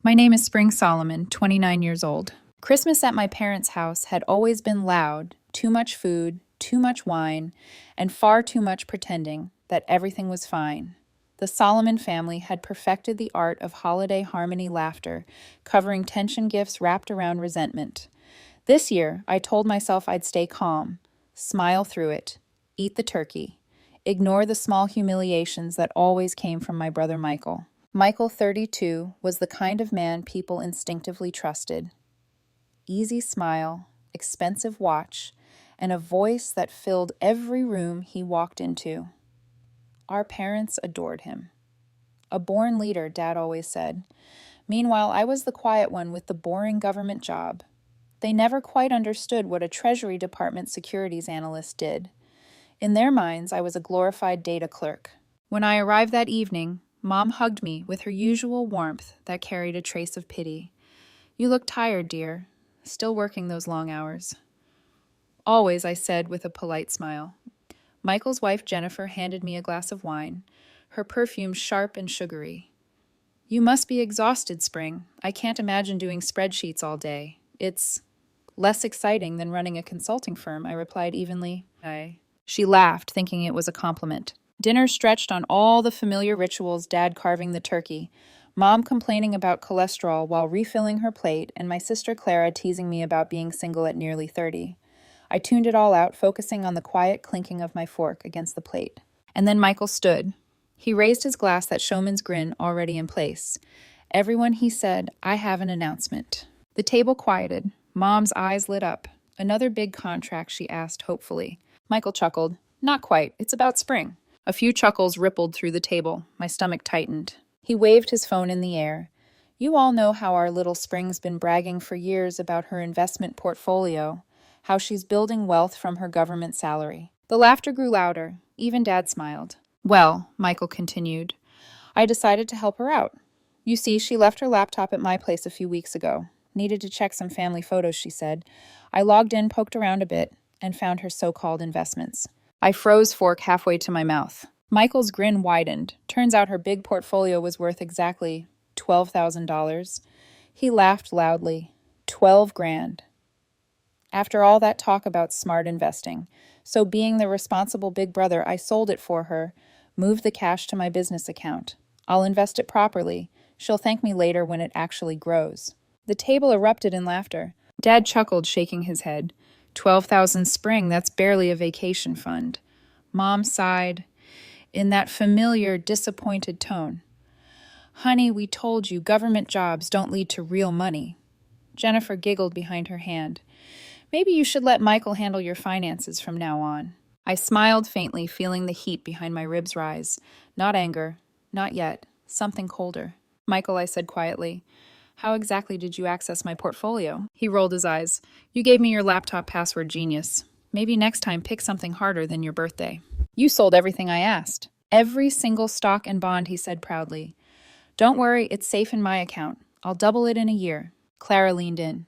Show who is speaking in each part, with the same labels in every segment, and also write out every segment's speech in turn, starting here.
Speaker 1: My name is Spring Solomon, 29 years old. Christmas at my parents' house had always been loud, too much food, too much wine, and far too much pretending that everything was fine. The Solomon family had perfected the art of holiday harmony laughter, covering tension gifts wrapped around resentment. This year, I told myself I'd stay calm, smile through it, eat the turkey, ignore the small humiliations that always came from my brother Michael. Michael, 32, was the kind of man people instinctively trusted. Easy smile, expensive watch, and a voice that filled every room he walked into. Our parents adored him. A born leader, Dad always said. Meanwhile, I was the quiet one with the boring government job. They never quite understood what a Treasury Department securities analyst did. In their minds, I was a glorified data clerk. When I arrived that evening, Mom hugged me with her usual warmth that carried a trace of pity. "You look tired, dear. Still working those long hours." "Always," I said with a polite smile. Michael's wife, Jennifer, handed me a glass of wine, her perfume sharp and sugary. "You must be exhausted, Spring. I can't imagine doing spreadsheets all day. It's less exciting than running a consulting firm," I replied evenly. She laughed, thinking it was a compliment. Dinner stretched on all the familiar rituals, Dad carving the turkey, Mom complaining about cholesterol while refilling her plate, and my sister Clara teasing me about being single at nearly 30. I tuned it all out, focusing on the quiet clinking of my fork against the plate. And then Michael stood. He raised his glass, that showman's grin already in place. "Everyone," he said, "I have an announcement." The table quieted. Mom's eyes lit up. "Another big contract?" she asked hopefully. Michael chuckled. "Not quite. It's about Spring." A few chuckles rippled through the table. My stomach tightened. He waved his phone in the air. "You all know how our little Spring's been bragging for years about her investment portfolio, how she's building wealth from her government salary." The laughter grew louder. Even Dad smiled. "Well," Michael continued, "I decided to help her out. You see, she left her laptop at my place a few weeks ago. Needed to check some family photos, she said. I logged in, poked around a bit, and found her so-called investments." I froze, fork halfway to my mouth. Michael's grin widened. Turns out her big portfolio was worth exactly $12,000. He laughed loudly. 12 grand. After all that talk about smart investing. So being the responsible big brother, I sold it for her, moved the cash to my business account. I'll invest it properly. She'll thank me later when it actually grows. The table erupted in laughter. Dad chuckled, shaking his head. 12,000 Spring, that's barely a vacation fund. Mom sighed in that familiar, disappointed tone. "Honey, we told you government jobs don't lead to real money." Jennifer giggled behind her hand. "Maybe you should let Michael handle your finances from now on." I smiled faintly, feeling the heat behind my ribs rise. Not anger. Not yet. Something colder. "Michael," I said quietly, "how exactly did you access my portfolio?" He rolled his eyes. "You gave me your laptop password, genius. Maybe next time pick something harder than your birthday." "You sold everything I asked." "Every single stock and bond," he said proudly. "Don't worry, it's safe in my account. I'll double it in a year." Clara leaned in.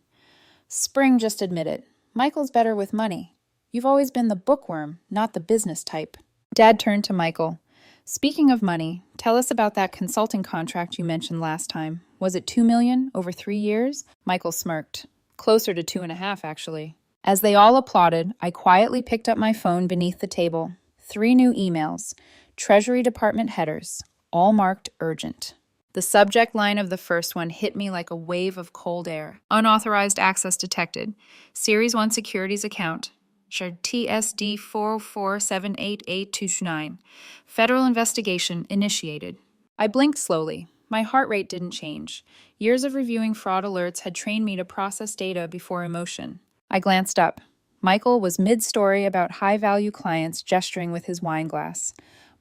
Speaker 1: "Spring, just admit it. Michael's better with money. You've always been the bookworm, not the business type." Dad turned to Michael. "Speaking of money, tell us about that consulting contract you mentioned last time. Was it $2 million over 3 years?" Michael smirked. "Closer to 2.5, actually." As they all applauded, I quietly picked up my phone beneath the table. 3 new emails. Treasury Department headers, all marked urgent. The subject line of the first one hit me like a wave of cold air. "Unauthorized access detected. Series 1 securities account. TSD 4478829. Federal investigation initiated." I blinked slowly. My heart rate didn't change. Years of reviewing fraud alerts had trained me to process data before emotion. I glanced up. Michael was mid-story about high-value clients, gesturing with his wine glass.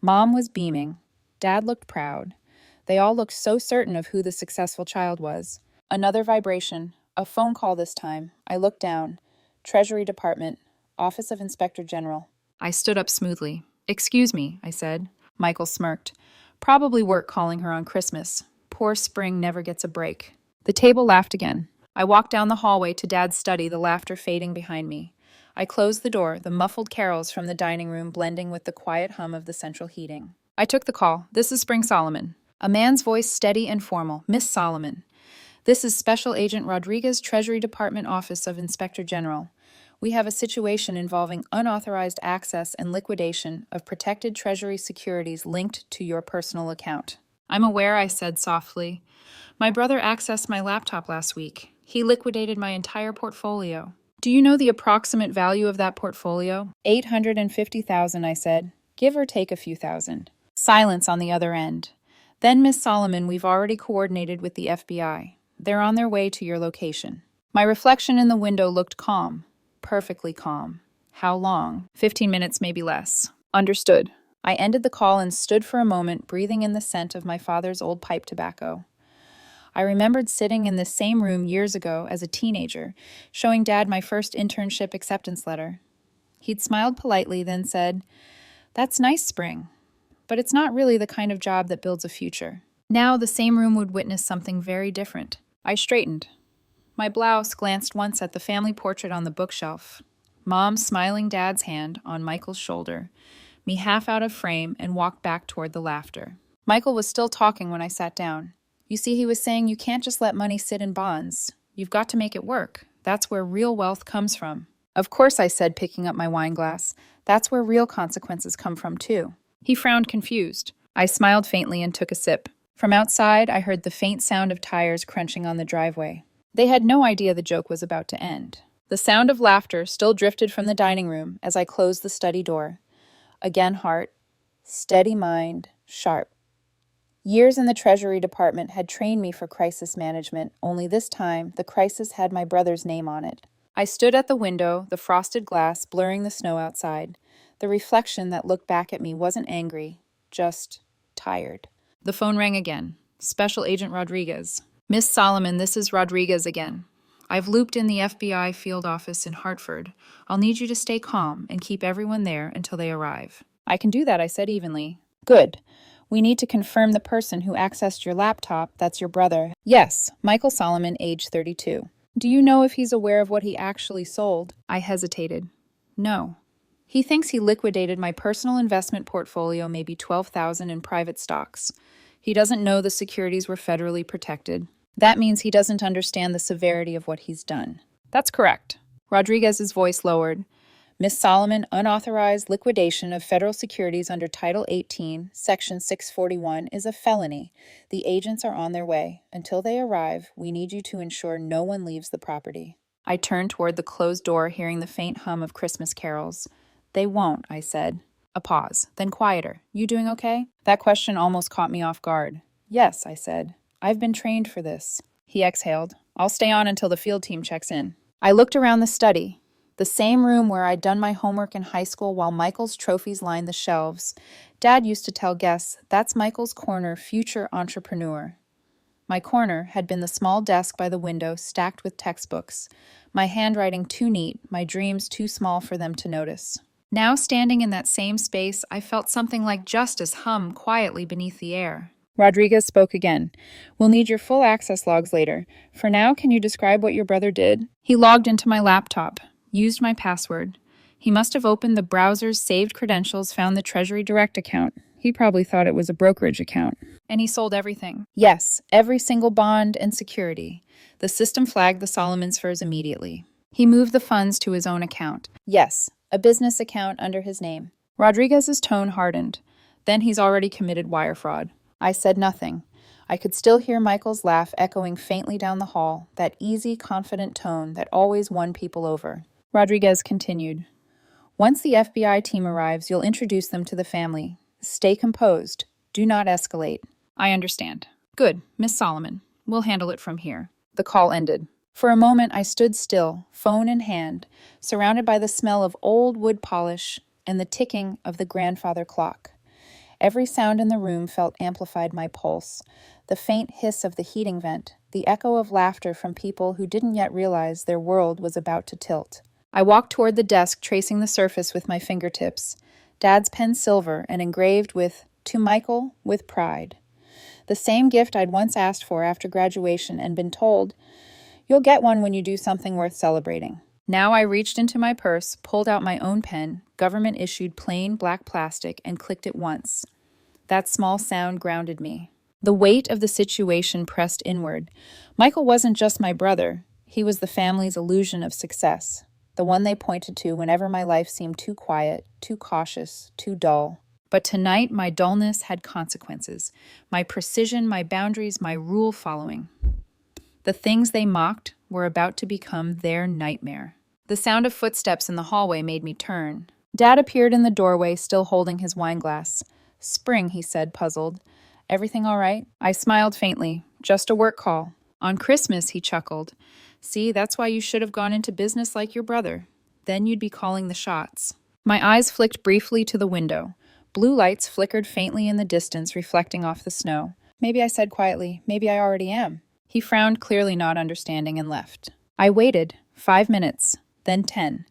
Speaker 1: Mom was beaming. Dad looked proud. They all looked so certain of who the successful child was. Another vibration. A phone call this time. I looked down. Treasury Department. Office of Inspector General. I stood up smoothly. "Excuse me," I said. Michael smirked. "Probably work calling her on Christmas. Poor Spring never gets a break." The table laughed again. I walked down the hallway to Dad's study, the laughter fading behind me. I closed the door, the muffled carols from the dining room blending with the quiet hum of the central heating. I took the call. "This is Spring Solomon." A man's voice, steady and formal. "Miss Solomon." This is Special Agent Rodriguez, Treasury Department Office of Inspector General. We have a situation involving unauthorized access and liquidation of protected Treasury securities linked to your personal account. I'm aware, I said softly. My brother accessed my laptop last week. He liquidated my entire portfolio. Do you know the approximate value of that portfolio? 850,000, I said. Give or take a few thousand. Silence on the other end. Then, Miss Solomon, we've already coordinated with the FBI. They're on their way to your location. My reflection in the window looked calm. Perfectly calm. How long? 15 minutes, maybe less. Understood. I ended the call and stood for a moment, breathing in the scent of my father's old pipe tobacco. I remembered sitting in this same room years ago as a teenager, showing Dad my first internship acceptance letter. He'd smiled politely, then said, "That's nice, Spring, but it's not really the kind of job that builds a future." Now the same room would witness something very different. I straightened. My blouse glanced once at the family portrait on the bookshelf, Mom smiling Dad's hand on Michael's shoulder, me half out of frame, and walked back toward the laughter. Michael was still talking when I sat down. You see, he was saying you can't just let money sit in bonds. You've got to make it work. That's where real wealth comes from. Of course, I said, picking up my wine glass. That's where real consequences come from, too. He frowned, confused. I smiled faintly and took a sip. From outside, I heard the faint sound of tires crunching on the driveway. They had no idea the joke was about to end. The sound of laughter still drifted from the dining room as I closed the study door. Again, heart, steady mind, sharp. Years in the Treasury Department had trained me for crisis management, only this time the crisis had my brother's name on it. I stood at the window, the frosted glass blurring the snow outside. The reflection that looked back at me wasn't angry, just tired. The phone rang again. Special Agent Rodriguez. Miss Solomon, this is Rodriguez again. I've looped in the FBI field office in Hartford. I'll need you to stay calm and keep everyone there until they arrive. I can do that, I said evenly. Good. We need to confirm the person who accessed your laptop. That's your brother. Yes, Michael Solomon, age 32. Do you know if he's aware of what he actually sold? I hesitated. No. He thinks he liquidated my personal investment portfolio, maybe $12,000 in private stocks. He doesn't know the securities were federally protected. That means he doesn't understand the severity of what he's done. That's correct. Rodriguez's voice lowered. Miss Solomon, unauthorized liquidation of federal securities under Title 18, Section 641 is a felony. The agents are on their way. Until they arrive, we need you to ensure no one leaves the property. I turned toward the closed door, hearing the faint hum of Christmas carols. They won't, I said. A pause, then quieter. You doing okay? That question almost caught me off guard. Yes, I said. I've been trained for this. He exhaled. I'll stay on until the field team checks in. I looked around the study, the same room where I'd done my homework in high school while Michael's trophies lined the shelves. Dad used to tell guests, that's Michael's corner, future entrepreneur. My corner had been the small desk by the window stacked with textbooks, my handwriting too neat, my dreams too small for them to notice. Now, standing in that same space, I felt something like justice hum quietly beneath the air. Rodriguez spoke again. We'll need your full access logs later. For now, can you describe what your brother did? He logged into my laptop, used my password. He must have opened the browser's saved credentials, found the Treasury Direct account. He probably thought it was a brokerage account. And he sold everything. Yes, every single bond and security. The system flagged the Solomons furs immediately. He moved the funds to his own account. Yes, a business account under his name. Rodriguez's tone hardened. Then he's already committed wire fraud. I said nothing. I could still hear Michael's laugh echoing faintly down the hall, that easy, confident tone that always won people over. Rodriguez continued. Once the FBI team arrives, you'll introduce them to the family. Stay composed. Do not escalate. I understand. Good, Miss Solomon. We'll handle it from here. The call ended. For a moment, I stood still, phone in hand, surrounded by the smell of old wood polish and the ticking of the grandfather clock. Every sound in the room felt amplified my pulse. The faint hiss of the heating vent, the echo of laughter from people who didn't yet realize their world was about to tilt. I walked toward the desk, tracing the surface with my fingertips. Dad's pen silver and engraved with, "To Michael, with pride." The same gift I'd once asked for after graduation and been told, "You'll get one when you do something worth celebrating." Now I reached into my purse, pulled out my own pen, government-issued plain black plastic, and clicked it once. That small sound grounded me. The weight of the situation pressed inward. Michael wasn't just my brother. He was the family's illusion of success, the one they pointed to whenever my life seemed too quiet, too cautious, too dull. But tonight, my dullness had consequences. My precision, my boundaries, my rule following. The things they mocked were about to become their nightmare. The sound of footsteps in the hallway made me turn. Dad appeared in the doorway, still holding his wineglass. "Spring," he said, puzzled. "Everything all right?" I smiled faintly. "Just a work call." "On Christmas," he chuckled. "See, that's why you should have gone into business like your brother. Then you'd be calling the shots." My eyes flicked briefly to the window. Blue lights flickered faintly in the distance, reflecting off the snow. "Maybe," I said quietly. "Maybe I already am." He frowned, clearly not understanding, and left. I waited. 5 minutes. Then 10.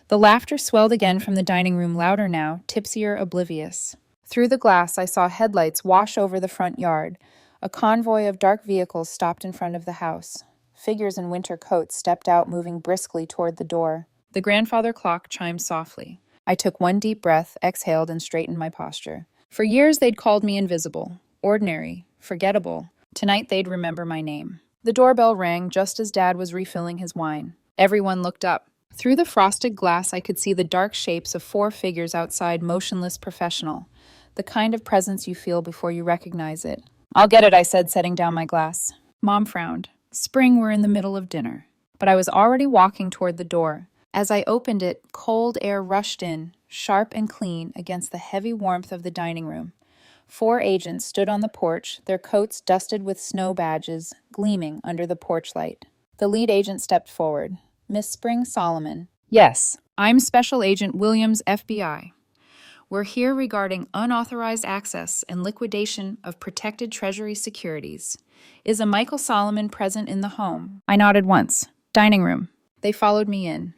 Speaker 1: The laughter swelled again from the dining room, louder now, tipsier, oblivious. Through the glass, I saw headlights wash over the front yard. A convoy of dark vehicles stopped in front of the house. Figures in winter coats stepped out, moving briskly toward the door. The grandfather clock chimed softly. I took one deep breath, exhaled, and straightened my posture. For years, they'd called me invisible, ordinary, forgettable. Tonight, they'd remember my name. The doorbell rang just as Dad was refilling his wine. Everyone looked up. Through the frosted glass, I could see the dark shapes of 4 figures outside, motionless, professional. The kind of presence you feel before you recognize it. "I'll get it," I said, setting down my glass. Mom frowned. Spring, we're in the middle of dinner. But I was already walking toward the door. As I opened it, cold air rushed in, sharp and clean, against the heavy warmth of the dining room. 4 agents stood on the porch, their coats dusted with snow badges, gleaming under the porch light. The lead agent stepped forward. "Miss Spring Solomon." "Yes, I'm Special Agent Williams, FBI. We're here regarding unauthorized access and liquidation of protected Treasury securities. Is a Michael Solomon present in the home?" I nodded once. "Dining room." They followed me in.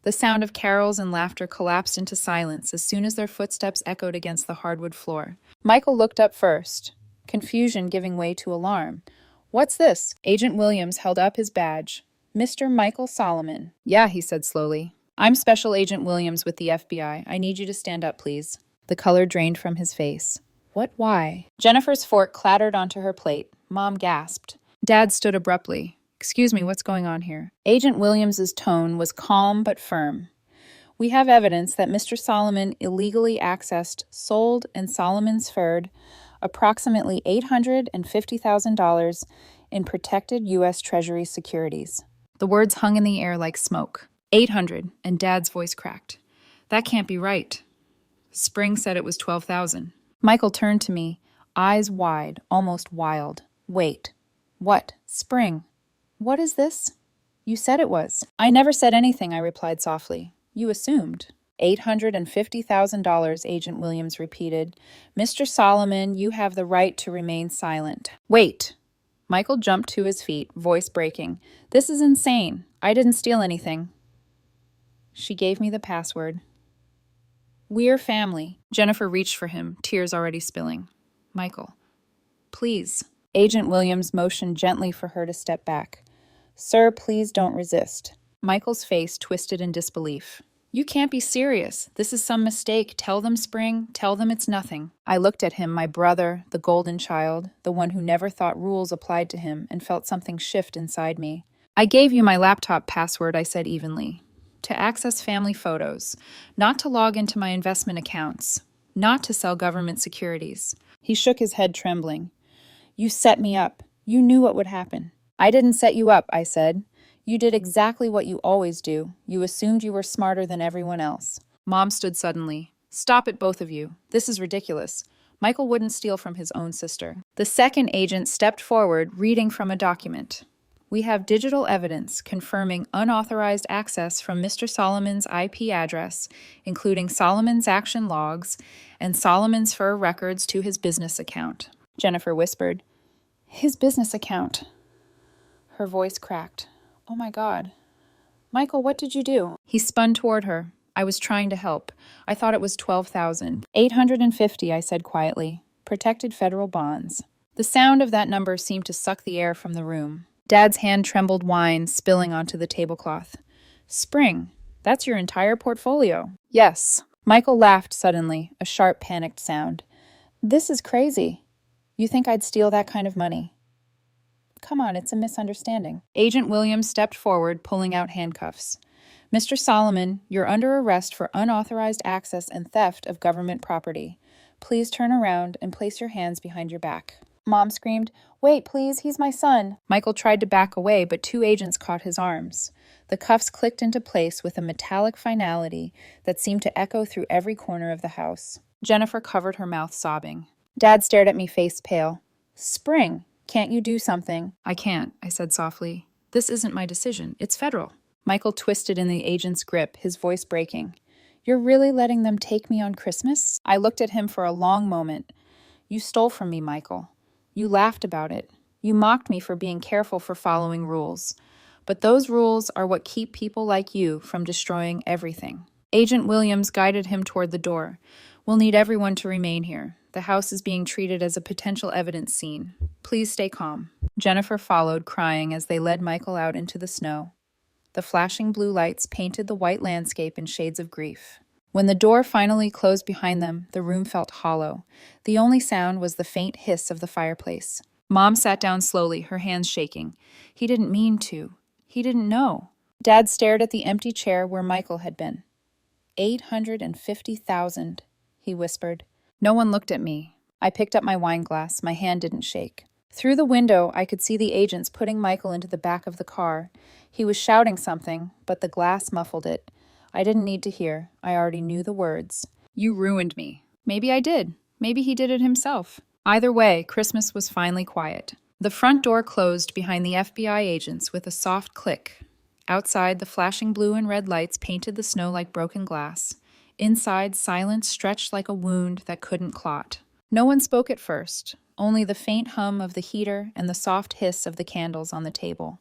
Speaker 1: The sound of carols and laughter collapsed into silence as soon as their footsteps echoed against the hardwood floor. Michael looked up first, confusion giving way to alarm. "What's this?" Agent Williams held up his badge. "Mr. Michael Solomon." "Yeah," he said slowly. "I'm Special Agent Williams with the FBI. I need you to stand up, please." The color drained from his face. "What? Why?" Jennifer's fork clattered onto her plate. Mom gasped. Dad stood abruptly. "Excuse me, what's going on here?" Agent Williams's tone was calm but firm. "We have evidence that Mr. Solomon illegally accessed, sold, and Solomon's-furred approximately $850,000 in protected U.S. Treasury securities." The words hung in the air like smoke. 800, and Dad's voice cracked. "That can't be right. Spring said it was 12,000. Michael turned to me, eyes wide, almost wild. "Wait. What? Spring. What is this?" "You said it was." "I never said anything," I replied softly. "You assumed." $850,000, Agent Williams repeated. "Mr. Solomon, you have the right to remain silent." "Wait." Michael jumped to his feet, voice breaking. "This is insane. I didn't steal anything." She gave me the password. "We're family." Jennifer reached for him, tears already spilling. "Michael, please." Agent Williams motioned gently for her to step back. "Sir, please don't resist." Michael's face twisted in disbelief. "You can't be serious. This is some mistake. Tell them, Spring. Tell them it's nothing." I looked at him, my brother, the golden child, the one who never thought rules applied to him, and felt something shift inside me. "I gave you my laptop password," I said evenly. "To access family photos, not to log into my investment accounts, not to sell government securities." He shook his head, trembling. "You set me up. You knew what would happen." "I didn't set you up," I said. "You did exactly what you always do. You assumed you were smarter than everyone else." Mom stood suddenly. "Stop it, both of you. This is ridiculous. Michael wouldn't steal from his own sister." The second agent stepped forward, reading from a document. "We have digital evidence confirming unauthorized access from Mr. Solomon's IP address, including Solomon's action logs and Solomon's fur records to his business account." Jennifer whispered, "His business account." Her voice cracked. "Oh my God. Michael, what did you do?" He spun toward her. I was trying to help. "I thought it was 12,000. 850, I said quietly. "Protected federal bonds." The sound of that number seemed to suck the air from the room. Dad's hand trembled, wine spilling onto the tablecloth. "Spring, that's your entire portfolio." "Yes." Michael laughed suddenly, a sharp, panicked sound. "This is crazy." You think I'd steal that kind of money? Come on, it's a misunderstanding. Agent Williams stepped forward, pulling out handcuffs. Mr. Solomon, you're under arrest for unauthorized access and theft of government property. Please turn around and place your hands behind your back. Mom screamed, "Wait, please, he's my son." Michael tried to back away, but two agents caught his arms. The cuffs clicked into place with a metallic finality that seemed to echo through every corner of the house. Jennifer covered her mouth, sobbing. Dad stared at me, face pale. "Spring, can't you do something?" "I can't," I said softly. "This isn't my decision. It's federal." Michael twisted in the agent's grip, his voice breaking. "You're really letting them take me on Christmas?" I looked at him for a long moment. "You stole from me, Michael. You laughed about it. You mocked me for being careful for following rules. But those rules are what keep people like you from destroying everything." Agent Williams guided him toward the door. "We'll need everyone to remain here. The house is being treated as a potential evidence scene. Please stay calm." Jennifer followed, crying as they led Michael out into the snow. The flashing blue lights painted the white landscape in shades of grief. When the door finally closed behind them, the room felt hollow. The only sound was the faint hiss of the fireplace. Mom sat down slowly, her hands shaking. He didn't mean to. He didn't know. Dad stared at the empty chair where Michael had been. 850,000, he whispered. No one looked at me. I picked up my wine glass. My hand didn't shake. Through the window, I could see the agents putting Michael into the back of the car. He was shouting something, but the glass muffled it. I didn't need to hear. I already knew the words. "You ruined me." Maybe I did. Maybe he did it himself. Either way, Christmas was finally quiet. The front door closed behind the FBI agents with a soft click. Outside, the flashing blue and red lights painted the snow like broken glass. Inside, silence stretched like a wound that couldn't clot. No one spoke at first, only the faint hum of the heater and the soft hiss of the candles on the table.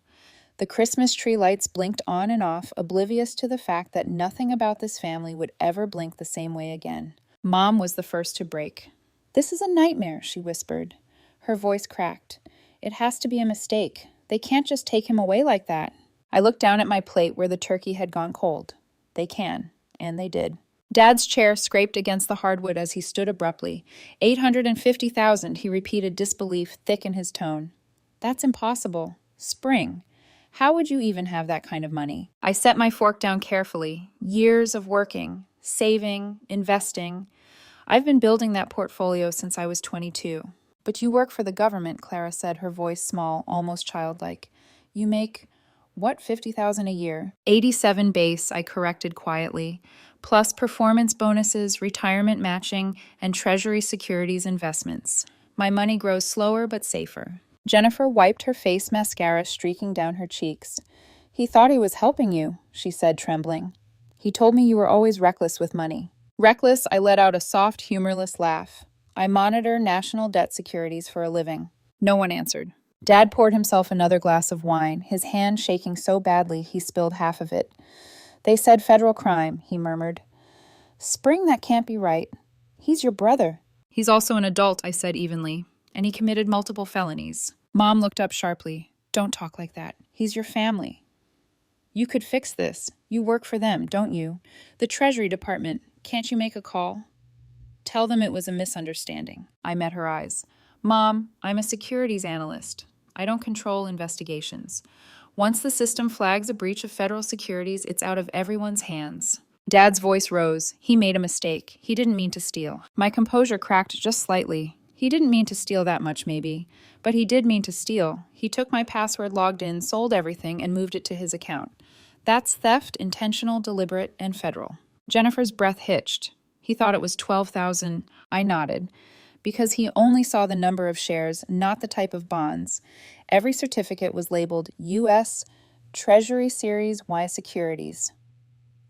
Speaker 1: The Christmas tree lights blinked on and off, oblivious to the fact that nothing about this family would ever blink the same way again. Mom was the first to break. "This is a nightmare," she whispered. Her voice cracked. "It has to be a mistake. They can't just take him away like that." I looked down at my plate where the turkey had gone cold. They can, and they did. Dad's chair scraped against the hardwood as he stood abruptly. 850,000, he repeated, disbelief thick in his tone. "That's impossible. Spring. How would you even have that kind of money?" I set my fork down carefully. Years of working, saving, investing. I've been building that portfolio since I was 22. "But you work for the government," Clara said, her voice small, almost childlike. "You make, what, 50,000 a year?" 87 base, I corrected quietly, plus performance bonuses, retirement matching, and Treasury Securities investments. My money grows slower but safer. Jennifer wiped her face, mascara streaking down her cheeks. "He thought he was helping you," she said, trembling. "He told me you were always reckless with money." Reckless, I let out a soft, humorless laugh. "I monitor national debt securities for a living." No one answered. Dad poured himself another glass of wine, his hand shaking so badly he spilled half of it. "They said federal crime," he murmured. "Spring, that can't be right. He's your brother." "He's also an adult," I said evenly. "And he committed multiple felonies." Mom looked up sharply. "Don't talk like that. He's your family. You could fix this. You work for them, don't you? The Treasury Department. Can't you make a call?" "Tell them it was a misunderstanding." I met her eyes. "Mom, I'm a securities analyst. I don't control investigations. Once the system flags a breach of federal securities, it's out of everyone's hands." Dad's voice rose. He made a mistake. He didn't mean to steal. My composure cracked just slightly. He didn't mean to steal that much, maybe. But he did mean to steal. He took my password, logged in, sold everything, and moved it to his account. That's theft, intentional, deliberate, and federal. Jennifer's breath hitched. He thought it was 12,000. I nodded. Because he only saw the number of shares, not the type of bonds. Every certificate was labeled U.S. Treasury Series Y Securities.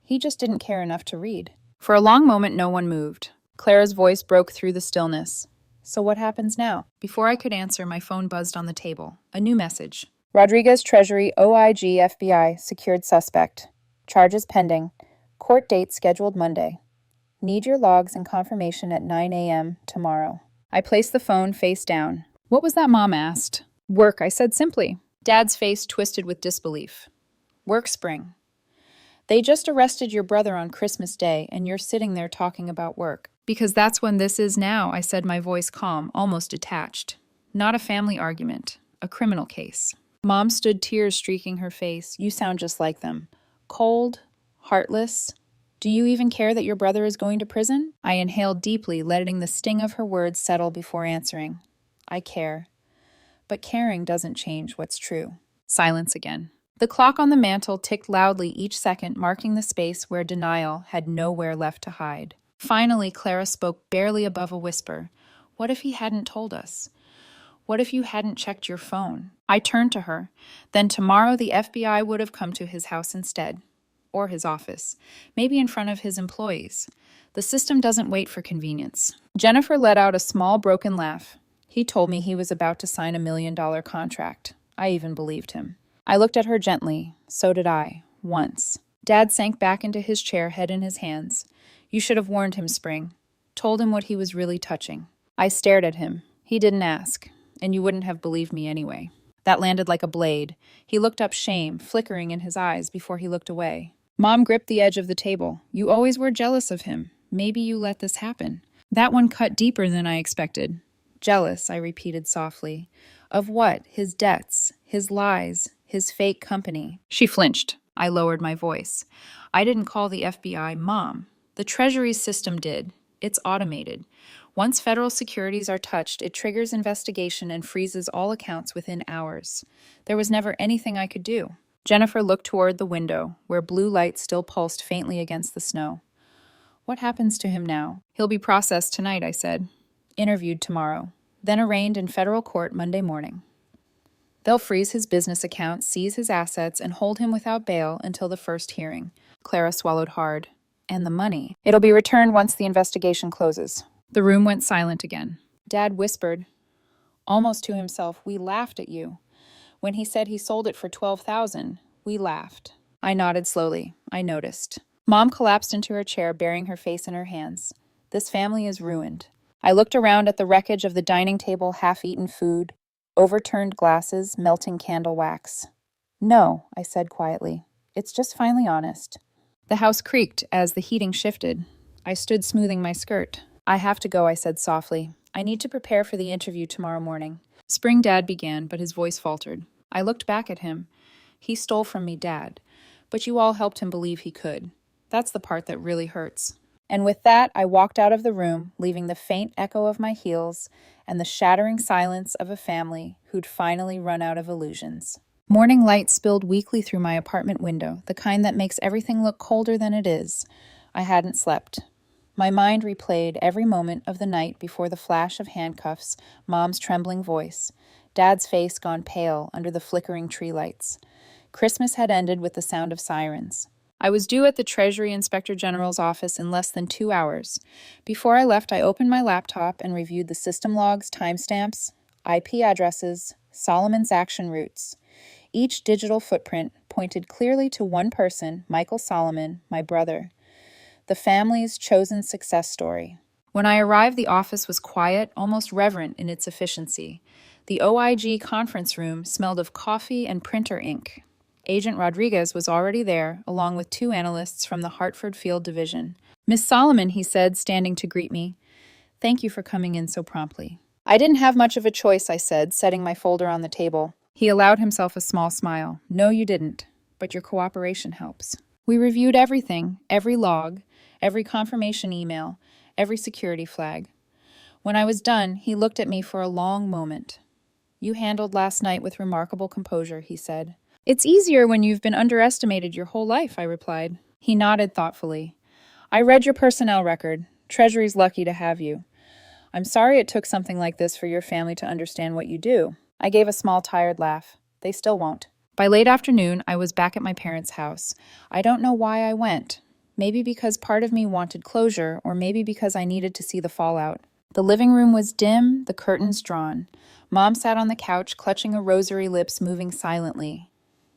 Speaker 1: He just didn't care enough to read. For a long moment, no one moved. Clara's voice broke through the stillness. "So what happens now?" Before I could answer, my phone buzzed on the table. A new message. "Rodriguez Treasury OIG FBI secured suspect. Charges pending. Court date scheduled Monday. Need your logs and confirmation at 9 a.m. tomorrow." I placed the phone face down. "What was that Mom asked?" "Work," I said simply. Dad's face twisted with disbelief. "Work, Spring. They just arrested your brother on Christmas Day, and you're sitting there talking about work. Because that's when this is now, I said, my voice calm, almost detached. Not a family argument, a criminal case. Mom stood, tears streaking her face. You sound just like them. Cold, heartless. Do you even care that your brother is going to prison? I inhaled deeply, letting the sting of her words settle before answering. I care. But caring doesn't change what's true. Silence again. The clock on the mantel ticked loudly each second, marking the space where denial had nowhere left to hide. Finally, Clara spoke barely above a whisper. What if he hadn't told us? What if you hadn't checked your phone? I turned to her. Then tomorrow the FBI would have come to his house instead. Or his office. Maybe in front of his employees. The system doesn't wait for convenience. Jennifer let out a small, broken laugh. He told me he was about to sign $1 million contract. I even believed him. I looked at her gently. So did I. Once. Dad sank back into his chair, head in his hands. You should have warned him, Spring. Told him what he was really touching. I stared at him. He didn't ask. And you wouldn't have believed me anyway. That landed like a blade. He looked up, shame flickering in his eyes before he looked away. Mom gripped the edge of the table. You always were jealous of him. Maybe you let this happen. That one cut deeper than I expected. Jealous, I repeated softly. Of what? His debts, his lies, his fake company. She flinched. I lowered my voice. I didn't call the FBI Mom. The Treasury system did. It's automated. Once federal securities are touched, it triggers investigation and freezes all accounts within hours. There was never anything I could do. Jennifer looked toward the window, where blue light still pulsed faintly against the snow. What happens to him now? He'll be processed tonight, I said. Interviewed tomorrow. Then arraigned in federal court Monday morning. They'll freeze his business account, seize his assets, and hold him without bail until the first hearing. Clara swallowed hard. And the money. It'll be returned once the investigation closes. The room went silent again. Dad whispered, almost to himself, we laughed at you. When he said he sold it for $12,000, we laughed. I nodded slowly. I noticed. Mom collapsed into her chair, burying her face in her hands. This family is ruined. I looked around at the wreckage of the dining table, half-eaten food, overturned glasses, melting candle wax. No, I said quietly. It's just finally honest. The house creaked as the heating shifted. I stood smoothing my skirt. I have to go, I said softly. I need to prepare for the interview tomorrow morning. Spring, Dad began, but his voice faltered. I looked back at him. He stole from me, Dad. But you all helped him believe he could. That's the part that really hurts. And with that, I walked out of the room, leaving the faint echo of my heels and the shattering silence of a family who'd finally run out of illusions. Morning light spilled weakly through my apartment window, the kind that makes everything look colder than it is. I hadn't slept. My mind replayed every moment of the night before the flash of handcuffs, Mom's trembling voice, Dad's face gone pale under the flickering tree lights. Christmas had ended with the sound of sirens. I was due at the Treasury Inspector General's office in less than 2 hours. Before I left, I opened my laptop and reviewed the system logs, timestamps, IP addresses, Solomon's action routes. Each digital footprint pointed clearly to one person, Michael Solomon, my brother. The family's chosen success story. When I arrived, the office was quiet, almost reverent in its efficiency. The OIG conference room smelled of coffee and printer ink. Agent Rodriguez was already there, along with 2 analysts from the Hartford Field Division. Miss Solomon, he said, standing to greet me. Thank you for coming in so promptly. I didn't have much of a choice, I said, setting my folder on the table. He allowed himself a small smile. No, you didn't, but your cooperation helps. We reviewed everything, every log, every confirmation email, every security flag. When I was done, he looked at me for a long moment. You handled last night with remarkable composure, he said. It's easier when you've been underestimated your whole life, I replied. He nodded thoughtfully. I read your personnel record. Treasury's lucky to have you. I'm sorry it took something like this for your family to understand what you do. I gave a small, tired laugh. They still won't. By late afternoon, I was back at my parents' house. I don't know why I went. Maybe because part of me wanted closure, or maybe because I needed to see the fallout. The living room was dim, the curtains drawn. Mom sat on the couch, clutching her rosary lips, moving silently.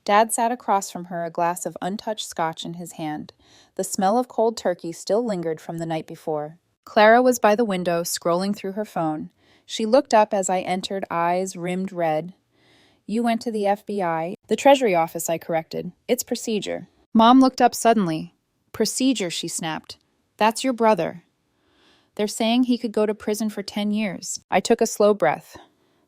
Speaker 1: Dad sat across from her, a glass of untouched scotch in his hand. The smell of cold turkey still lingered from the night before. Clara was by the window, scrolling through her phone. She looked up as I entered, eyes rimmed red. You went to the FBI. The Treasury office, I corrected. It's procedure. Mom looked up suddenly. Procedure, she snapped. That's your brother. They're saying he could go to prison for 10 years. I took a slow breath.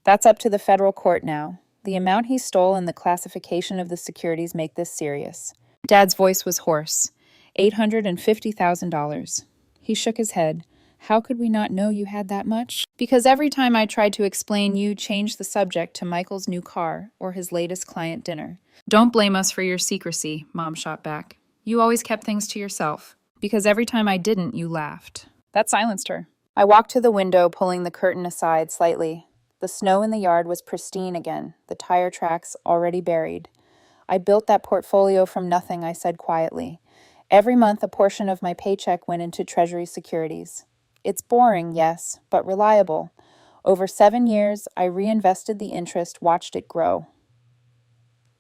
Speaker 1: That's up to the federal court now. The amount he stole and the classification of the securities make this serious. Dad's voice was hoarse. $850,000. He shook his head. How could we not know you had that much? Because every time I tried to explain, you changed the subject to Michael's new car or his latest client dinner. Don't blame us for your secrecy, Mom shot back. You always kept things to yourself. Because every time I didn't, you laughed. That silenced her. I walked to the window, pulling the curtain aside slightly. The snow in the yard was pristine again, the tire tracks already buried. I built that portfolio from nothing, I said quietly. Every month, a portion of my paycheck went into Treasury securities. It's boring, yes, but reliable. Over 7 years, I reinvested the interest, watched it grow.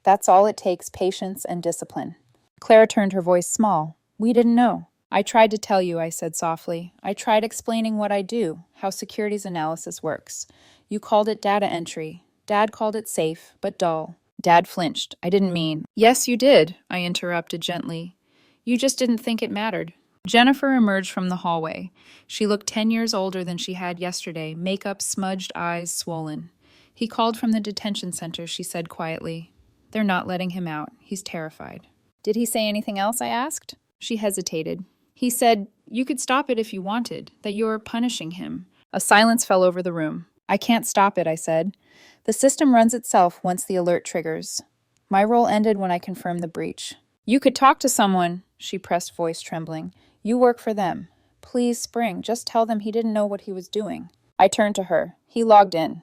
Speaker 1: That's all it takes, patience and discipline. Clara turned her voice small. We didn't know. I tried to tell you, I said softly. I tried explaining what I do, how securities analysis works. You called it data entry. Dad called it safe, but dull. Dad flinched. I didn't mean. Yes, you did, I interrupted gently. You just didn't think it mattered. Jennifer emerged from the hallway. She looked 10 years older than she had yesterday, makeup smudged, eyes swollen. He called from the detention center, she said quietly. They're not letting him out. He's terrified. Did he say anything else, I asked? She hesitated. He said, you could stop it if you wanted, that you're punishing him. A silence fell over the room. I can't stop it, I said. The system runs itself once the alert triggers. My role ended when I confirmed the breach. You could talk to someone, she pressed, voice trembling. You work for them. Please, Spring, just tell them he didn't know what he was doing. I turned to her. He logged in.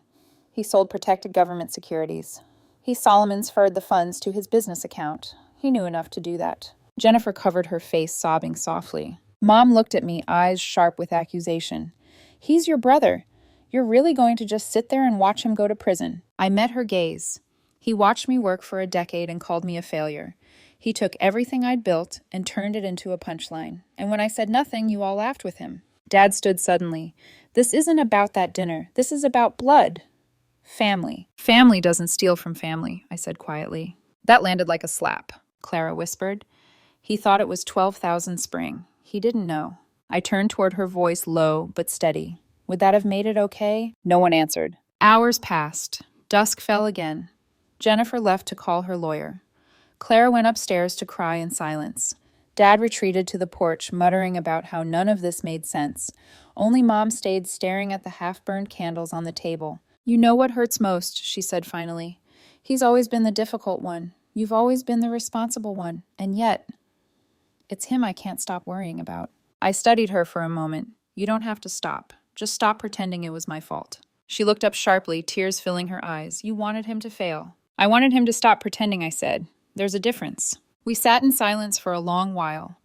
Speaker 1: He sold protected government securities. He Solomonsfurred the funds to his business account. He knew enough to do that. Jennifer covered her face, sobbing softly. Mom looked at me, eyes sharp with accusation. He's your brother. You're really going to just sit there and watch him go to prison? I met her gaze. He watched me work for a decade and called me a failure. He took everything I'd built and turned it into a punchline. And when I said nothing, you all laughed with him. Dad stood suddenly. This isn't about that dinner. This is about blood. Family. Family doesn't steal from family, I said quietly. That landed like a slap, Clara whispered. He thought it was 12,000 Spring. He didn't know. I turned toward her, voice low but steady. Would that have made it okay? No one answered. Hours passed. Dusk fell again. Jennifer left to call her lawyer. Clara went upstairs to cry in silence. Dad retreated to the porch, muttering about how none of this made sense. Only Mom stayed staring at the half-burned candles on the table. You know what hurts most, she said finally. He's always been the difficult one. You've always been the responsible one. And yet, it's him I can't stop worrying about. I studied her for a moment. You don't have to stop. Just stop pretending it was my fault. She looked up sharply, tears filling her eyes. You wanted him to fail. I wanted him to stop pretending, I said. There's a difference. We sat in silence for a long while.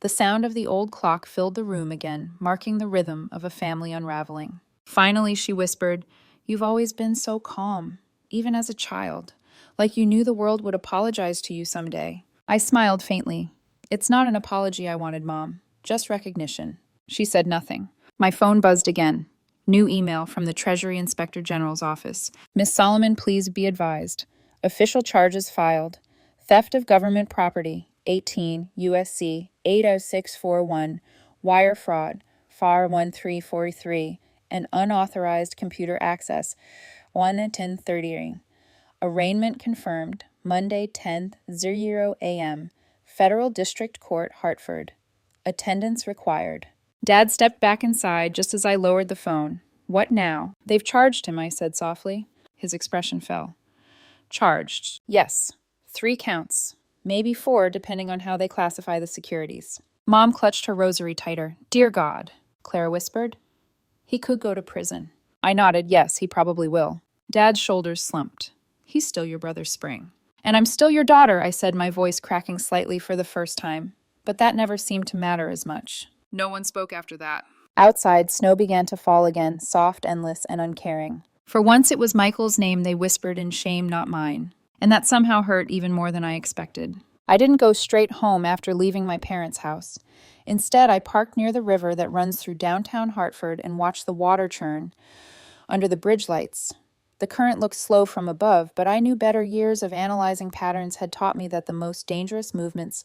Speaker 1: The sound of the old clock filled the room again, marking the rhythm of a family unraveling. Finally, she whispered, You've always been so calm, even as a child, like you knew the world would apologize to you someday. I smiled faintly. It's not an apology I wanted, Mom, just recognition. She said nothing. My phone buzzed again. New email from the Treasury Inspector General's office. Miss Solomon, please be advised. Official charges filed. Theft of government property, 18 U.S.C. 80641, wire fraud, FAR 1343, and unauthorized computer access, 1:10:30. Arraignment confirmed, Monday 10:00 a.m., Federal District Court, Hartford. Attendance required. Dad stepped back inside just as I lowered the phone. What now? They've charged him, I said softly. His expression fell. Charged. Yes. 3 counts. Maybe 4, depending on how they classify the securities. Mom clutched her rosary tighter. Dear God, Clara whispered. He could go to prison. I nodded. Yes, he probably will. Dad's shoulders slumped. He's still your brother Spring. And I'm still your daughter, I said, my voice cracking slightly for the first time. But that never seemed to matter as much. No one spoke after that. Outside, snow began to fall again, soft, endless, and uncaring. For once it was Michael's name they whispered in shame, not mine. And that somehow hurt even more than I expected. I didn't go straight home after leaving my parents' house. Instead, I parked near the river that runs through downtown Hartford and watched the water churn under the bridge lights. The current looked slow from above, but I knew better. Years of analyzing patterns had taught me that the most dangerous movements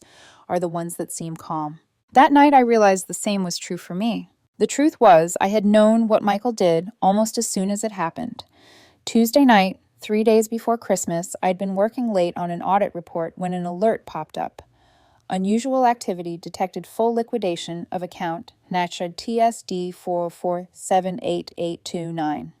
Speaker 1: are the ones that seem calm. That night, I realized the same was true for me. The truth was, I had known what Michael did almost as soon as it happened. Tuesday night, 3 days before Christmas, I'd been working late on an audit report when an alert popped up. Unusual activity detected full liquidation of account NACHA TSD 4478829.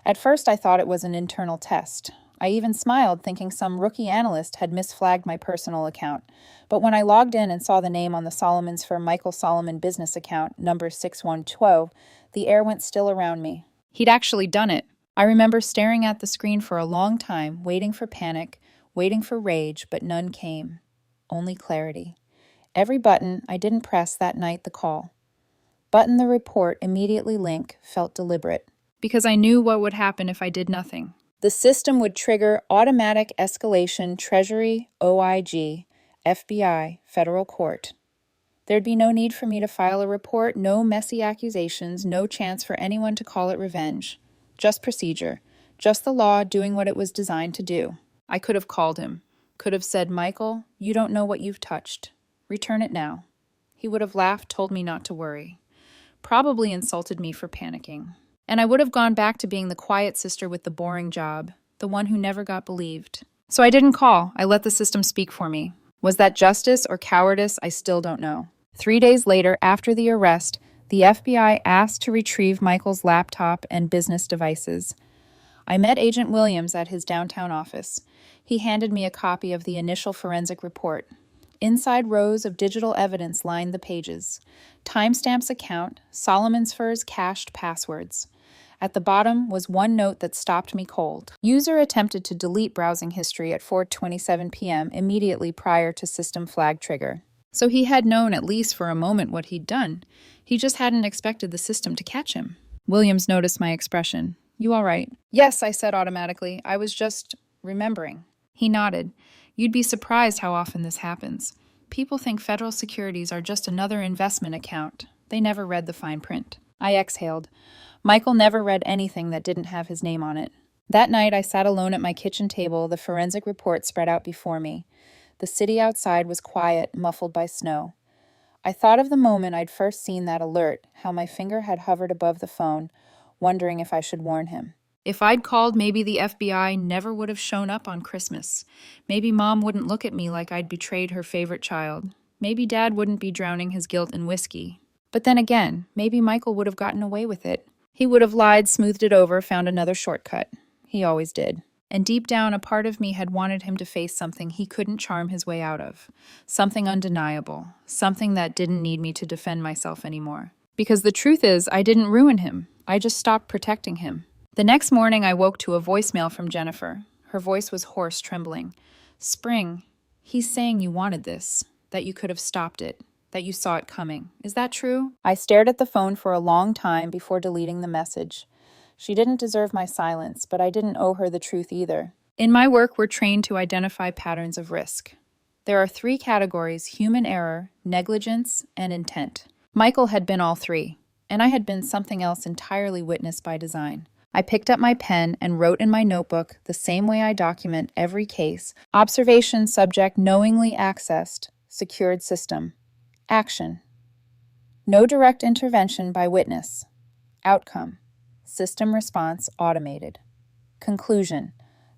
Speaker 1: At first, I thought it was an internal test. I even smiled, thinking some rookie analyst had misflagged my personal account. But when I logged in and saw the name on the Solomons for Michael Solomon business account, number 6112, the air went still around me. He'd actually done it. I remember staring at the screen for a long time, waiting for panic, waiting for rage, but none came. Only clarity. Every button I didn't press that night, the call. Button the report, immediately link, felt deliberate. Because I knew what would happen if I did nothing. The system would trigger automatic escalation, Treasury, OIG, FBI, federal court. There'd be no need for me to file a report, no messy accusations, no chance for anyone to call it revenge. Just procedure. Just the law doing what it was designed to do. I could have called him. Could have said, "Michael, you don't know what you've touched. Return it now." He would have laughed, told me not to worry. Probably insulted me for panicking. And I would have gone back to being the quiet sister with the boring job, the one who never got believed. So I didn't call. I let the system speak for me. Was that justice or cowardice? I still don't know. 3 days later, after the arrest, the FBI asked to retrieve Michael's laptop and business devices. I met Agent Williams at his downtown office. He handed me a copy of the initial forensic report. Inside rows of digital evidence lined the pages. Timestamps account, Solomon's Furs cached passwords. At the bottom was one note that stopped me cold. User attempted to delete browsing history at 4:27 p.m. immediately prior to system flag trigger. So he had known at least for a moment what he'd done. He just hadn't expected the system to catch him. Williams noticed my expression. "You all right?" "Yes," I said automatically. "I was just remembering." He nodded. "You'd be surprised how often this happens. People think federal securities are just another investment account. They never read the fine print." I exhaled. Michael never read anything that didn't have his name on it. That night, I sat alone at my kitchen table, the forensic report spread out before me. The city outside was quiet, muffled by snow. I thought of the moment I'd first seen that alert, how my finger had hovered above the phone, wondering if I should warn him. If I'd called, maybe the FBI never would have shown up on Christmas. Maybe Mom wouldn't look at me like I'd betrayed her favorite child. Maybe Dad wouldn't be drowning his guilt in whiskey. But then again, maybe Michael would have gotten away with it. He would have lied, smoothed it over, found another shortcut. He always did. And deep down, a part of me had wanted him to face something he couldn't charm his way out of. Something undeniable. Something that didn't need me to defend myself anymore. Because the truth is, I didn't ruin him. I just stopped protecting him. The next morning, I woke to a voicemail from Jennifer. Her voice was hoarse, trembling. "Spring, he's saying you wanted this, that you could have stopped it, that you saw it coming. Is that true?" I stared at the phone for a long time before deleting the message. She didn't deserve my silence, but I didn't owe her the truth either. In my work, we're trained to identify patterns of risk. There are 3 categories: human error, negligence, and intent. Michael had been all 3, and I had been something else entirely witnessed by design. I picked up my pen and wrote in my notebook, the same way I document every case: observation subject knowingly accessed, secured system. Action. No direct intervention by witness. Outcome. System response automated. Conclusion.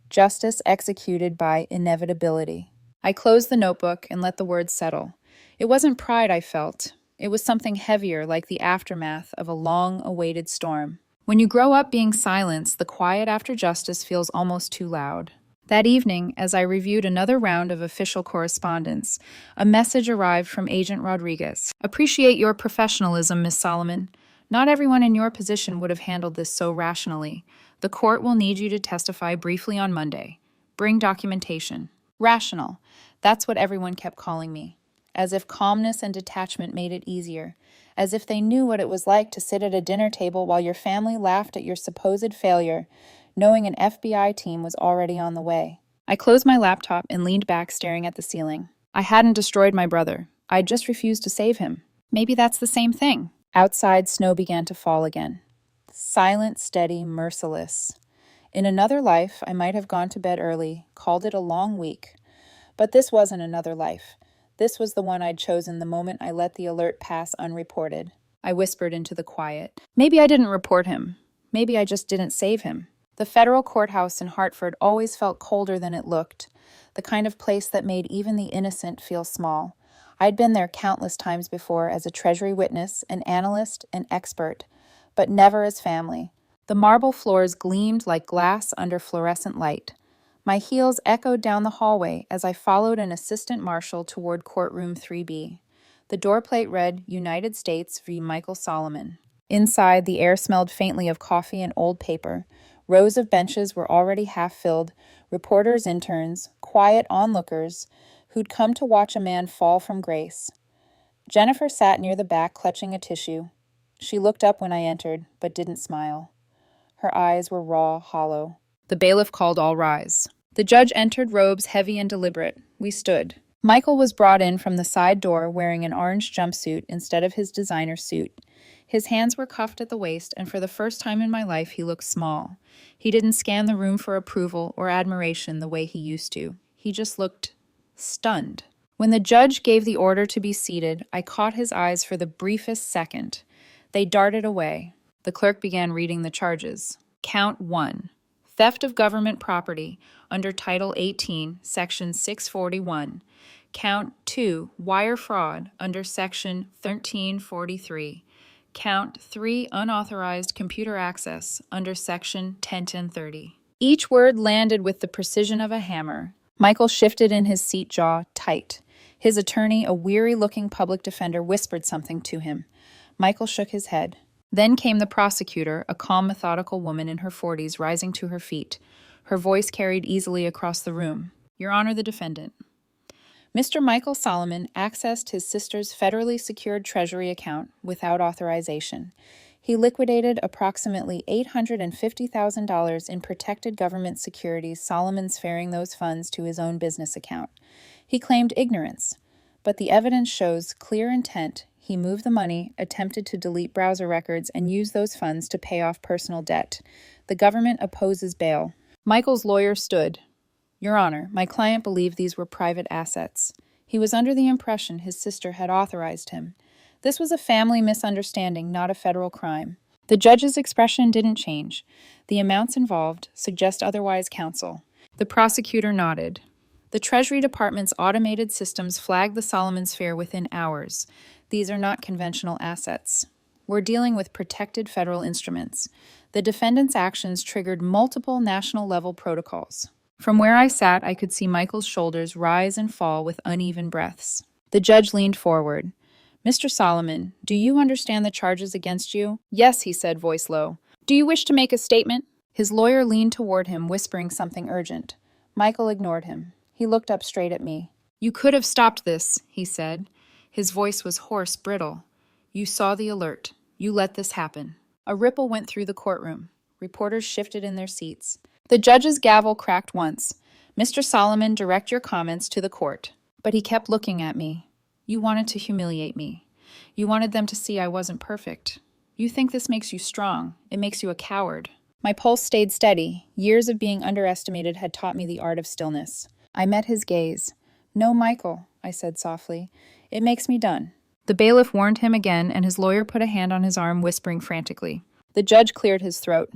Speaker 1: Justice executed by inevitability. I closed the notebook and let the words settle. It wasn't pride I felt. It was something heavier, like the aftermath of a long-awaited storm. When you grow up being silenced, the quiet after justice feels almost too loud. That evening, as I reviewed another round of official correspondence, a message arrived from Agent Rodriguez. "Appreciate your professionalism, Miss Solomon. Not everyone in your position would have handled this so rationally. The court will need you to testify briefly on Monday. Bring documentation." Rational. That's what everyone kept calling me. As if calmness and detachment made it easier. As if they knew what it was like to sit at a dinner table while your family laughed at your supposed failure, knowing an FBI team was already on the way. I closed my laptop and leaned back, staring at the ceiling. I hadn't destroyed my brother. I'd just refused to save him. Maybe that's the same thing. Outside, snow began to fall again. Silent, steady, merciless. In another life, I might have gone to bed early, called it a long week. But this wasn't another life. This was the one I'd chosen the moment I let the alert pass unreported. I whispered into the quiet. Maybe I didn't report him. Maybe I just didn't save him. The federal courthouse in Hartford always felt colder than it looked, the kind of place that made even the innocent feel small. I'd been there countless times before as a Treasury witness, an analyst, an expert, but never as family. The marble floors gleamed like glass under fluorescent light. My heels echoed down the hallway as I followed an assistant marshal toward courtroom 3B. The doorplate read, United States v. Michael Solomon. Inside, the air smelled faintly of coffee and old paper. Rows of benches were already half filled, reporters, interns, quiet onlookers who'd come to watch a man fall from grace. Jennifer sat near the back, clutching a tissue. She looked up when I entered, but didn't smile. Her eyes were raw, hollow. The bailiff called all rise. The judge entered, robes heavy and deliberate. We stood. Michael was brought in from the side door wearing an orange jumpsuit instead of his designer suit. His hands were cuffed at the waist, and for the first time in my life, he looked small. He didn't scan the room for approval or admiration the way he used to. He just looked stunned. When the judge gave the order to be seated, I caught his eyes for the briefest second. They darted away. The clerk began reading the charges. Count 1. Theft of government property under Title 18, Section 641. Count 2. Wire fraud under Section 1343. Count 3. Unauthorized computer access under Section 1030. Each word landed with the precision of a hammer. Michael shifted in his seat, jaw tight. His attorney, a weary-looking public defender, whispered something to him. Michael shook his head. Then came the prosecutor, a calm, methodical woman in her 40s, rising to her feet. Her voice carried easily across the room. Your Honor, the defendant. Mr. Michael Solomon accessed his sister's federally secured Treasury account without authorization. He liquidated approximately $850,000 in protected government securities, Solomon's ferrying those funds to his own business account. He claimed ignorance, but the evidence shows clear intent. He moved the money, attempted to delete browser records, and used those funds to pay off personal debt. The government opposes bail. Michael's lawyer stood. Your Honor, my client believed these were private assets. He was under the impression his sister had authorized him. This was a family misunderstanding, not a federal crime. The judge's expression didn't change. The amounts involved suggest otherwise, counsel. The prosecutor nodded. The Treasury Department's automated systems flagged the Solomon sphere within hours. These are not conventional assets. We're dealing with protected federal instruments. The defendant's actions triggered multiple national-level protocols. From where I sat, I could see Michael's shoulders rise and fall with uneven breaths. The judge leaned forward. Mr. Solomon, do you understand the charges against you? Yes, he said, voice low. Do you wish to make a statement? His lawyer leaned toward him, whispering something urgent. Michael ignored him. He looked up straight at me. You could have stopped this, he said. His voice was hoarse, brittle. You saw the alert. You let this happen. A ripple went through the courtroom. Reporters shifted in their seats. The judge's gavel cracked once. Mr. Solomon, direct your comments to the court. But he kept looking at me. You wanted to humiliate me. You wanted them to see I wasn't perfect. You think this makes you strong. It makes you a coward. My pulse stayed steady. Years of being underestimated had taught me the art of stillness. I met his gaze. No, Michael, I said softly. It makes me done. The bailiff warned him again, and his lawyer put a hand on his arm, whispering frantically. The judge cleared his throat.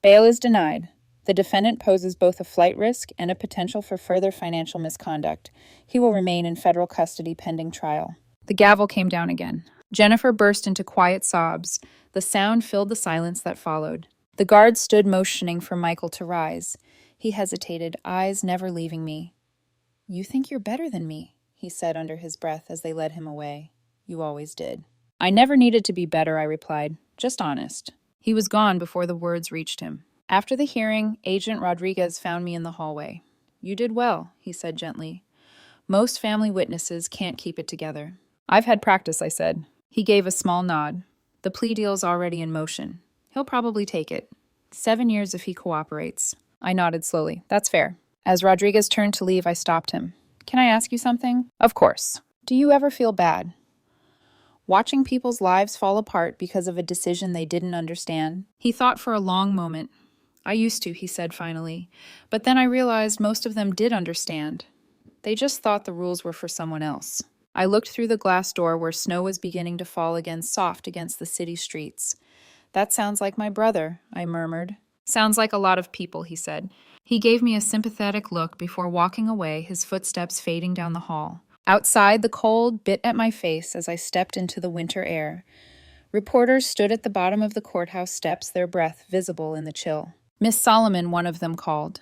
Speaker 1: Bail is denied. The defendant poses both a flight risk and a potential for further financial misconduct. He will remain in federal custody pending trial. The gavel came down again. Jennifer burst into quiet sobs. The sound filled the silence that followed. The guard stood motioning for Michael to rise. He hesitated, eyes never leaving me. You think you're better than me, he said under his breath as they led him away. You always did. I never needed to be better, I replied. Just honest. He was gone before the words reached him. After the hearing, Agent Rodriguez found me in the hallway. You did well, he said gently. Most family witnesses can't keep it together. I've had practice, I said. He gave a small nod. The plea deal's already in motion. He'll probably take it. 7 years if he cooperates. I nodded slowly. That's fair. As Rodriguez turned to leave, I stopped him. Can I ask you something? Of course. Do you ever feel bad? Watching people's lives fall apart because of a decision they didn't understand? He thought for a long moment. I used to, he said finally. But then I realized most of them did understand. They just thought the rules were for someone else. I looked through the glass door where snow was beginning to fall again soft against the city streets. That sounds like my brother, I murmured. Sounds like a lot of people, he said. He gave me a sympathetic look before walking away, his footsteps fading down the hall. Outside, the cold bit at my face as I stepped into the winter air. Reporters stood at the bottom of the courthouse steps, their breath visible in the chill. Miss Solomon, one of them called.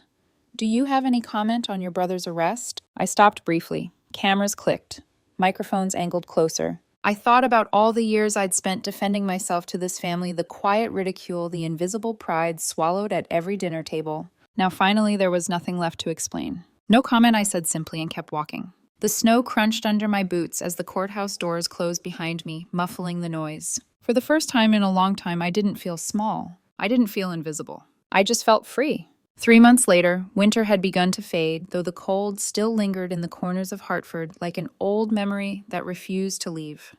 Speaker 1: Do you have any comment on your brother's arrest? I stopped briefly. Cameras clicked. Microphones angled closer. I thought about all the years I'd spent defending myself to this family, the quiet ridicule, the invisible pride swallowed at every dinner table. Now finally there was nothing left to explain. No comment, I said simply and kept walking. The snow crunched under my boots as the courthouse doors closed behind me, muffling the noise. For the first time in a long time, I didn't feel small. I didn't feel invisible. I just felt free. 3 months later, winter had begun to fade, though the cold still lingered in the corners of Hartford like an old memory that refused to leave.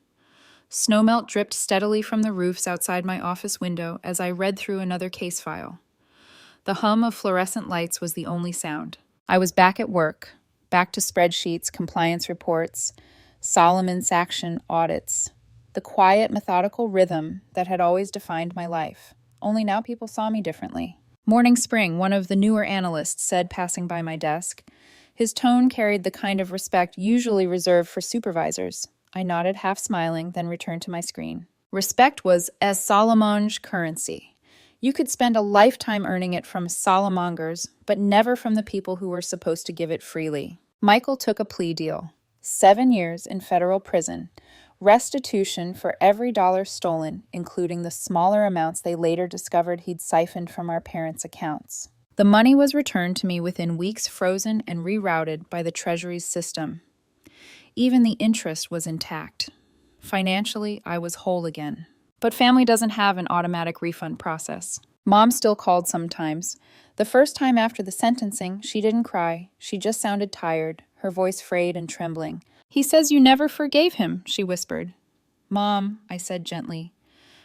Speaker 1: Snowmelt dripped steadily from the roofs outside my office window as I read through another case file. The hum of fluorescent lights was the only sound. I was back at work, back to spreadsheets, compliance reports, Solomon's action audits, the quiet, methodical rhythm that had always defined my life. Only now people saw me differently. Morning Spring, one of the newer analysts, said passing by my desk. His tone carried the kind of respect usually reserved for supervisors. I nodded, half smiling, then returned to my screen. Respect was as Solomon's currency. You could spend a lifetime earning it from Solomongers, but never from the people who were supposed to give it freely. Michael took a plea deal. 7 years in federal prison. Restitution for every dollar stolen, including the smaller amounts they later discovered he'd siphoned from our parents' accounts. The money was returned to me within weeks, frozen and rerouted by the Treasury's system. Even the interest was intact. Financially, I was whole again. But family doesn't have an automatic refund process. Mom still called sometimes. The first time after the sentencing, she didn't cry. She just sounded tired, her voice frayed and trembling. He says you never forgave him, she whispered. Mom, I said gently.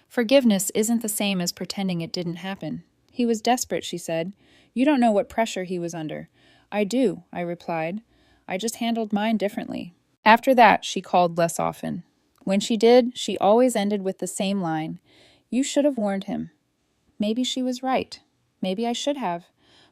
Speaker 1: Forgiveness isn't the same as pretending it didn't happen. He was desperate, she said. You don't know what pressure he was under. I do, I replied. I just handled mine differently. After that, she called less often. When she did, she always ended with the same line. You should have warned him. Maybe she was right. Maybe I should have.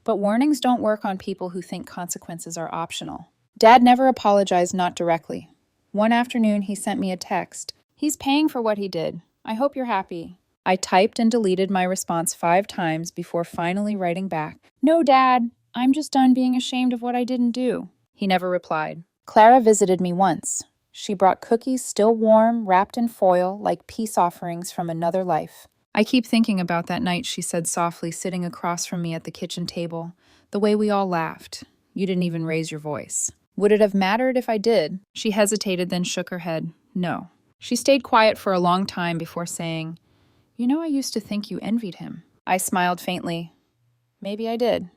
Speaker 1: But warnings don't work on people who think consequences are optional. Dad never apologized, not directly. One afternoon, he sent me a text. He's paying for what he did. I hope you're happy. I typed and deleted my response 5 times before finally writing back. No, Dad. I'm just done being ashamed of what I didn't do. He never replied. Clara visited me once. She brought cookies still warm, wrapped in foil, like peace offerings from another life. I keep thinking about that night, she said softly, sitting across from me at the kitchen table. The way we all laughed. You didn't even raise your voice. Would it have mattered if I did? She hesitated, then shook her head. No. She stayed quiet for a long time before saying, You know, I used to think you envied him. I smiled faintly. Maybe I did.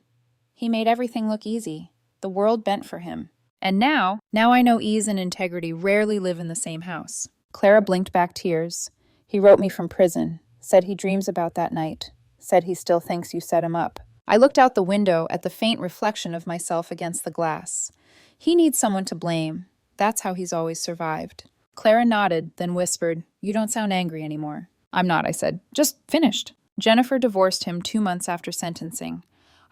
Speaker 1: He made everything look easy. The world bent for him. And now I know ease and integrity rarely live in the same house. Clara blinked back tears. He wrote me from prison. Said he dreams about that night. Said he still thinks you set him up. I looked out the window at the faint reflection of myself against the glass. He needs someone to blame. That's how he's always survived. Clara nodded, then whispered, You don't sound angry anymore. I'm not, I said. Just finished. Jennifer divorced him 2 months after sentencing.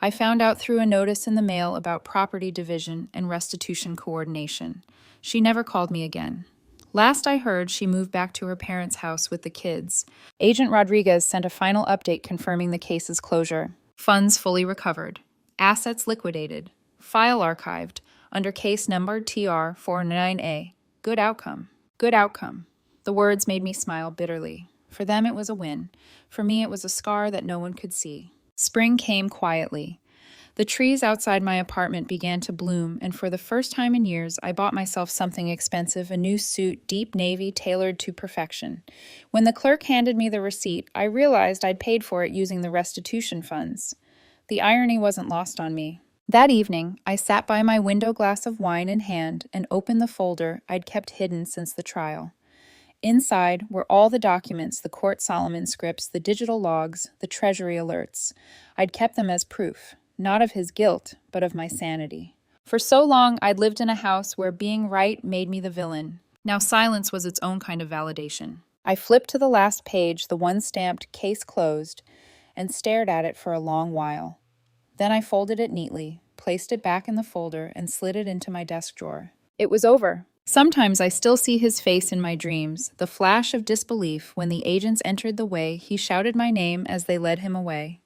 Speaker 1: I found out through a notice in the mail about property division and restitution coordination. She never called me again. Last I heard, she moved back to her parents' house with the kids. Agent Rodriguez sent a final update confirming the case's closure. Funds fully recovered. Assets liquidated. File archived. Under case number TR49A. Good outcome. Good outcome. The words made me smile bitterly. For them it was a win. For me it was a scar that no one could see. Spring came quietly. The trees outside my apartment began to bloom, and for the first time in years I bought myself something expensive, a new suit, deep navy, tailored to perfection. When the clerk handed me the receipt, I realized I'd paid for it using the restitution funds. The irony wasn't lost on me. That evening, I sat by my window glass of wine in hand and opened the folder I'd kept hidden since the trial. Inside were all the documents, the court Solomon scripts, the digital logs, the Treasury alerts. I'd kept them as proof, not of his guilt, but of my sanity. For so long, I'd lived in a house where being right made me the villain. Now silence was its own kind of validation. I flipped to the last page, the one stamped "Case Closed," and stared at it for a long while. Then I folded it neatly, placed it back in the folder, and slid it into my desk drawer. It was over. Sometimes I still see his face in my dreams, the flash of disbelief when the agents entered the way he shouted my name as they led him away.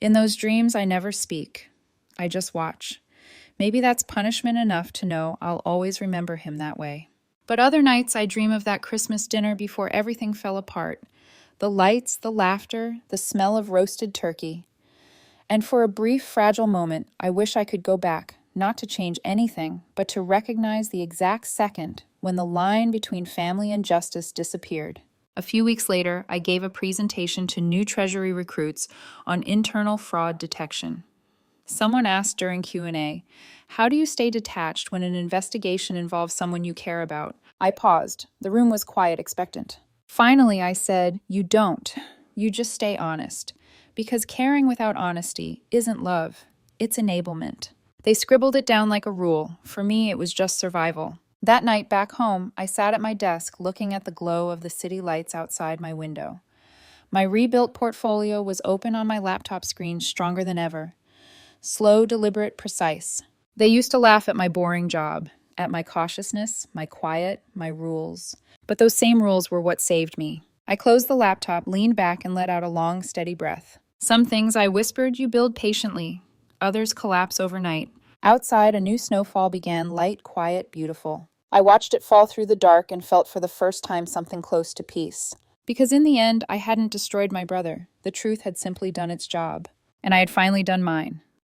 Speaker 1: In those dreams, I never speak. I just watch. Maybe that's punishment enough to know I'll always remember him that way. But other nights I dream of that Christmas dinner before everything fell apart. The lights, the laughter, the smell of roasted turkey. And for a brief, fragile moment, I wish I could go back, not to change anything, but to recognize the exact second when the line between family and justice disappeared. A few weeks later, I gave a presentation to new Treasury recruits on internal fraud detection. Someone asked during Q&A, "How do you stay detached when an investigation involves someone you care about?" I paused. The room was quiet, expectant. Finally, I said, "You don't. You just stay honest. Because caring without honesty isn't love. It's enablement." They scribbled it down like a rule. For me, it was just survival. That night back home, I sat at my desk looking at the glow of the city lights outside my window. My rebuilt portfolio was open on my laptop screen, stronger than ever. Slow, deliberate, precise. They used to laugh at my boring job, at my cautiousness, my quiet, my rules. But those same rules were what saved me. I closed the laptop, leaned back, and let out a long, steady breath. Some things I whispered you build patiently. Others collapse overnight. Outside, a new snowfall began, light, quiet, beautiful. I watched it fall through the dark and felt for the first time something close to peace. Because in the end, I hadn't destroyed my brother. The truth had simply done its job. And I had finally done mine.